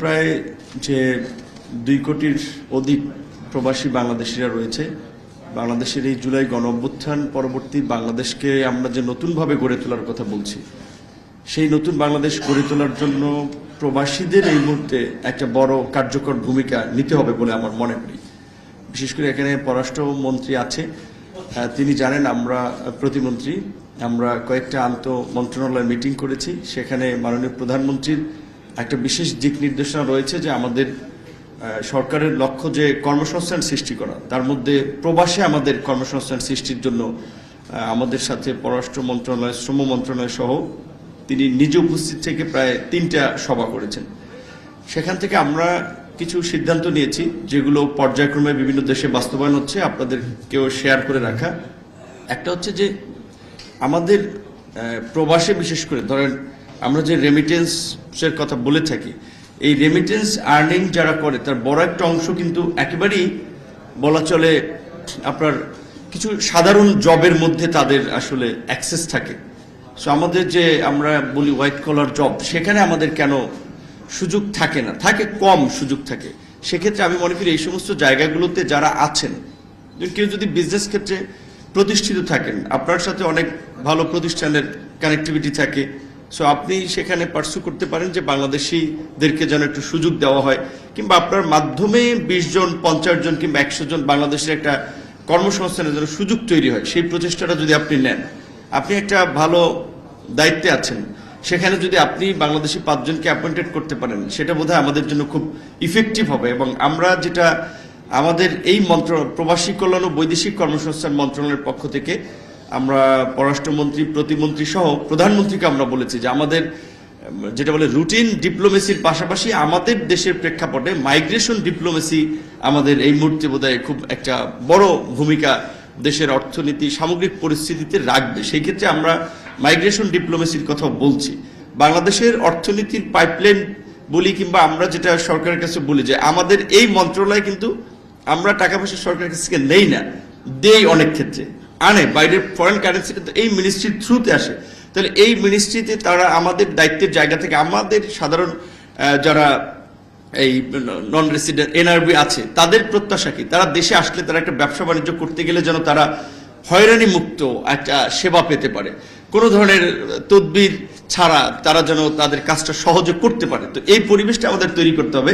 প্রায় যে 2 কোটির অধিক প্রবাসী বাংলাদেশিরা রয়েছে। বাংলাদেশের এই জুলাই গণঅভ্যুত্থান পরবর্তী বাংলাদেশকে আমরা যে নতুনভাবে গড়ে তোলার কথা বলছি, সেই নতুন বাংলাদেশ গড়ে তোলার জন্য প্রবাসীদের এই মুহূর্তে একটা বড় কার্যকর ভূমিকা নিতে হবে বলে আমার মনে করি। বিশেষ করে এখানে পররাষ্ট্রমন্ত্রী আছে, তিনি জানেন আমরা প্রতিমন্ত্রী, আমরা কয়েকটা আন্তঃ মন্ত্রণালয় মিটিং করেছি। সেখানে মাননীয় প্রধানমন্ত্রীর একটা বিশেষ দিক নির্দেশনা রয়েছে যে আমাদের সরকারের লক্ষ্য যে কর্মসংস্থান সৃষ্টি করা, তার মধ্যে প্রবাসে আমাদের কর্মসংস্থান সৃষ্টির জন্য আমাদের সাথে পররাষ্ট্র মন্ত্রণালয়, শ্রম মন্ত্রণালয় সহ তিনি নিজে উপস্থিত থেকে প্রায় 3টা সভা করেছেন। সেখান থেকে আমরা কিছু সিদ্ধান্ত নিয়েছি যেগুলো পর্যায়ক্রমে বিভিন্ন দেশে বাস্তবায়ন হচ্ছে, আপনাদেরকেও শেয়ার করে রাখা। একটা হচ্ছে যে আমাদের প্রবাসে বিশেষ করে ধরেন আমরা যে রেমিটেন্সের কথা বলে থাকি, এই রেমিটেন্স আর্নিং যারা করে তার বড় একটা অংশ কিন্তু একেবারেই বলা চলে আপনার কিছু সাধারণ জবের মধ্যে তাদের আসলে অ্যাক্সেস থাকে। সো আমাদের যে আমরা বলি হোয়াইট কলার জব, সেখানে আমাদের কেন সুযোগ থাকে না, থাকে কম সুযোগ থাকে। সেক্ষেত্রে আমি মনে করি এই সমস্ত জায়গাগুলোতে যারা আছেন, কেউ যদি বিজনেস ক্ষেত্রে প্রতিষ্ঠিত থাকেন, আপনার সাথে অনেক ভালো প্রতিষ্ঠানের কানেক্টিভিটি থাকে, সো আপনি সেখানে পার্সু করতে পারেন যে বাংলাদেশিদেরকে যেন একটু সুযোগ দেওয়া হয়, কিংবা আপনার মাধ্যমে 20 জন 50 জন কিংবা 100 জন বাংলাদেশের একটা কর্মসংস্থানের জন্য সুযোগ তৈরি হয়, সেই প্রচেষ্টাটা যদি আপনি নেন, আপনি একটা ভালো দায়িত্বে আছেন, সেখানে যদি আপনি বাংলাদেশি 5 জনকে অ্যাপয়েন্টেড করতে পারেন, সেটা বোধহয় আমাদের জন্য খুব ইফেক্টিভ হবে। এবং আমরা যেটা আমাদের এই প্রবাসী কল্যাণ ও বৈদেশিক কর্মসংস্থান মন্ত্রণালয়ের পক্ষ থেকে আমরা পররাষ্ট্রমন্ত্রী, প্রতিমন্ত্রী সহ প্রধানমন্ত্রীকে আমরা বলেছি যে আমাদের যেটা বলে রুটিন ডিপ্লোমেসির পাশাপাশি আমাদের দেশের প্রেক্ষাপটে মাইগ্রেশন ডিপ্লোমেসি আমাদের এই মুহূর্তে বোধহয় খুব একটা বড় ভূমিকা দেশের অর্থনীতি সামগ্রিক পরিস্থিতিতে রাখবে। সেই ক্ষেত্রে আমরা মাইগ্রেশন ডিপ্লোমেসির কথা বলছি। বাংলাদেশের অর্থনীতির পাইপলাইন বলি কিংবা আমরা যেটা সরকারের কাছে বলি যে আমাদের এই মন্ত্রণালয় কিন্তু আমরা টাকা পয়সা সরকারের কাছ থেকে নেই না, দেই, অনেক ক্ষেত্রে আনে, বাইরের ফরেন কারেন্সি কিন্তু এই মিনিস্ট্রির থ্রুতে আসে। তাহলে এই মিনিস্ট্রিতে তারা আমাদের দায়িত্বের জায়গা থেকে আমাদের সাধারণ যারা এই নন রেসিডেন্ট এনআরবি আছে, তাদের প্রত্যাশা কি, তারা দেশে আসলে তারা একটা ব্যবসা বাণিজ্য করতে গেলে যেন তারা হয়রানি মুক্ত একটা সেবা পেতে পারে, কোনো ধরনের তদবির ছাড়া তারা যেন তাদের কাজটা সহজে করতে পারে। তো এই পরিবেশটা আমাদের তৈরি করতে হবে।